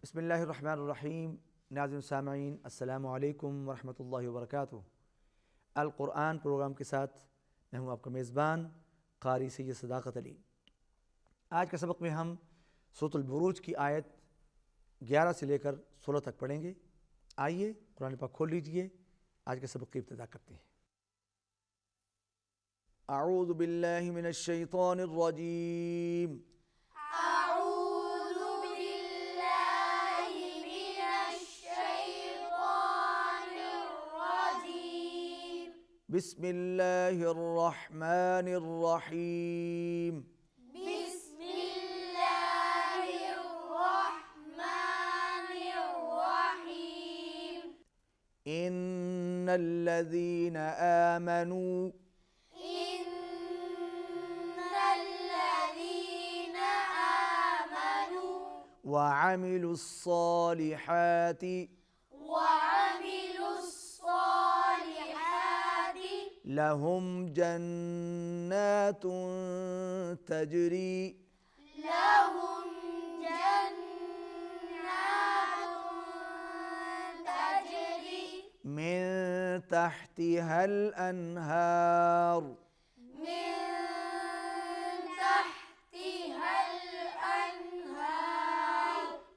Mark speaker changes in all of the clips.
Speaker 1: بسم اللہ الرحمن الرحیم. ناظرین سامعین السلام علیکم ورحمۃ اللہ وبرکاتہ. القرآن پروگرام کے ساتھ میں ہوں آپ کا میزبان قاری سید صداقت علی. آج کا سبق میں ہم سورت-ul-Buruuj کی آیت 11 سے لے کر 16 تک پڑھیں گے. آئیے قرآن پاک کھول لیجئے, آج کے سبق کی ابتدا کرتے ہیں. اعوذ باللہ من الشیطان الرجیم. بسم اللہ الرحمن الرحیم.
Speaker 2: بسم اللہ الرحمن الرحیم.
Speaker 1: ان الذین آمنوا وعملوا الصالحات لهم جنات تجری من تحتها الأنهار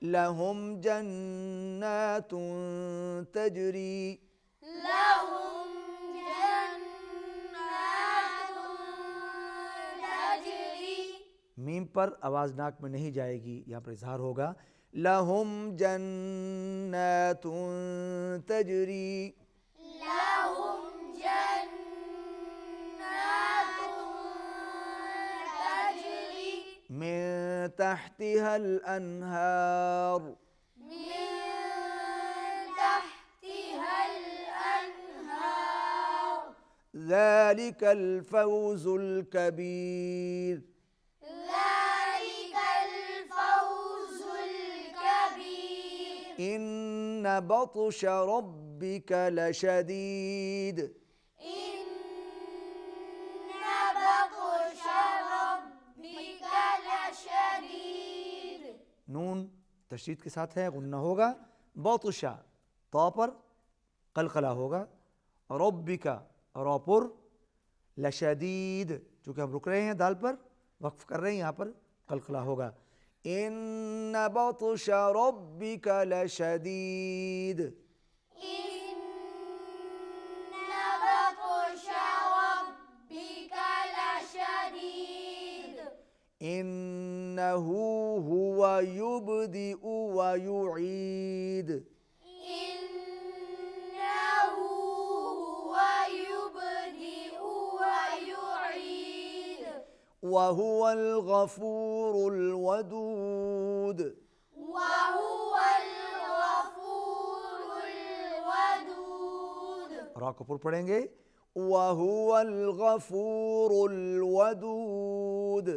Speaker 1: لهم جنات تجری میم پر آواز ناک میں نہیں جائے گی, یہاں پر اظہار ہوگا. لہم جنات تجری من تحتها الأنهار ذلك الفوز الكبير. إن بطش ربك لشديد. نون تشدید کے ساتھ ہے, غنہ ہوگا. بطشا طا پر قلقلہ ہوگا. ربک را پر لشدید, چونکہ ہم رک رہے ہیں دال پر, وقف کر رہے ہیں, یہاں پر قلقلہ ہوگا. إن بطش ربك لشديد. إنه هو يبدئ ويعيد. وهو الغفور الودود. را کو پر پڑھیں گے. وهو الغفور الودود.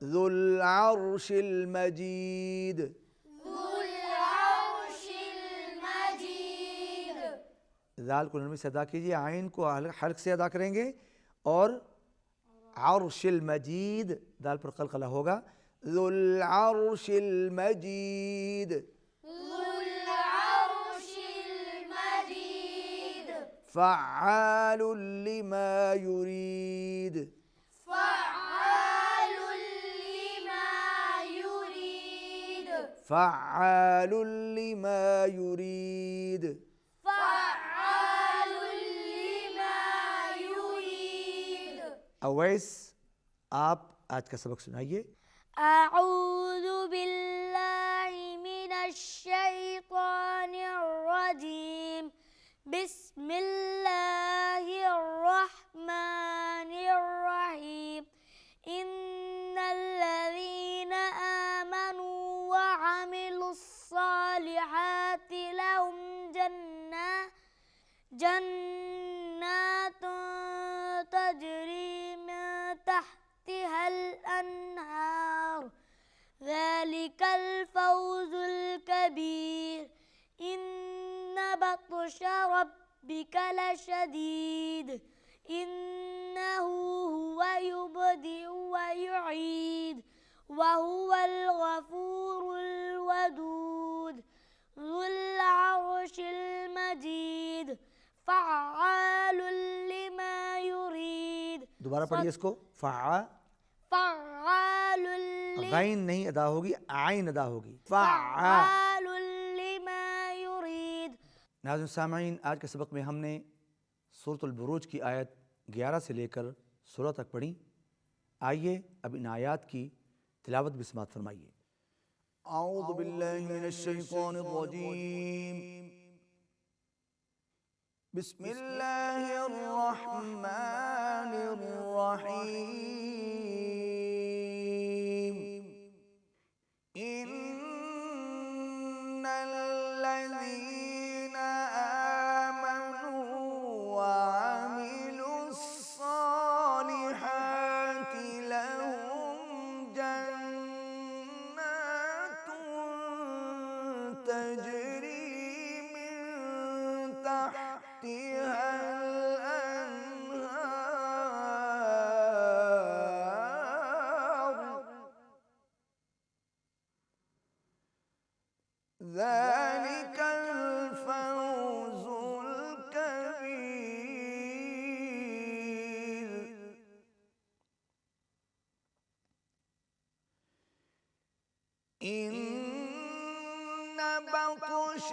Speaker 1: ذو العرش المجيد. ذال کو نرمی سے ادا کیجیے, عین کو حلق سے ادا کریں گے, اور عرش المجید دال پر قلقلہ ہوگا. ذو العرش المجید. فعال لما يريد. فعال لما يريد. اویس آپ آج کا سبق سنائیے.
Speaker 2: اعوذ باللہ من الشیطان الرجیم. بسم اللہ الرحمن الرحیم. ان الذین آمنوا وعملوا الصالحات لهم جنات تجری من تحتها الأنهار ذلك الفوز الكبير. إن بطش ربك لشديد إنه هو يبدئ وهو الغفور الودود ذو العرش المجيد فعال لما يريد.
Speaker 1: دوبارہ پڑھیے اس کو.
Speaker 2: فعال
Speaker 1: غین نہیں ادا ہوگی، عین ادا ہوگی.
Speaker 2: فعال لما يريد.
Speaker 1: ناظرین سامعین، آج کے سبق میں ہم نے سورة-ال-Buruuj کی آیت 11 سے لے کر 16 تک پڑھی. آئیے اب ان آیات کی تلاوت بھی سماعت فرمائیے. اعوذ باللہ من الشیطان الرجیم. بسم اللہ الرحمن الرحیم. ان الذین آمنوا وعملوا الصالحات لهم جنات تجری من تحتها ذلك الفوز الكبير. إن بطش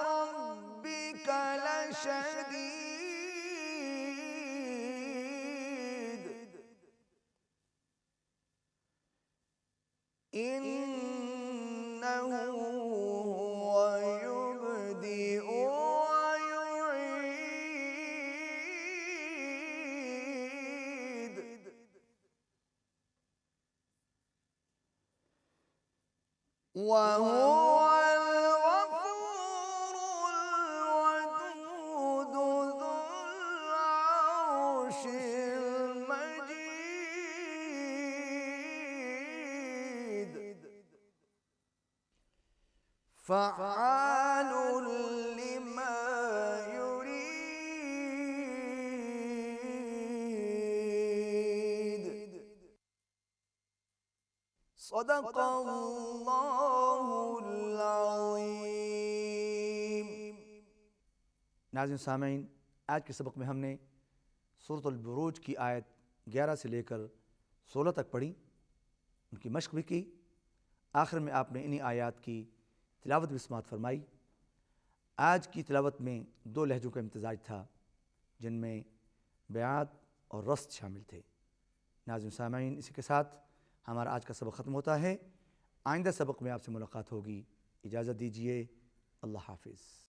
Speaker 1: ربك لشديد إنه هو يبدئ ويعيد وهو الغفور الودود ذو العرش المجيد فعال لما يريد. صدق اللہ العظیم. ناظرین سامعین، آج کے سبق میں ہم نے سورة-ال-Buruuj کی آیت 11 سے لے کر 16 تک پڑھی، ان کی مشق بھی کی. آخر میں آپ نے انہی آیات کی تلاوت بھی سماعت فرمائی. آج کی تلاوت میں 2 لہجوں کا امتزاج تھا، جن میں بیات اور رست شامل تھے. ناظرین سامعین، اسی کے ساتھ ہمارا آج کا سبق ختم ہوتا ہے. آئندہ سبق میں آپ سے ملاقات ہوگی. اجازت دیجیے. اللہ حافظ.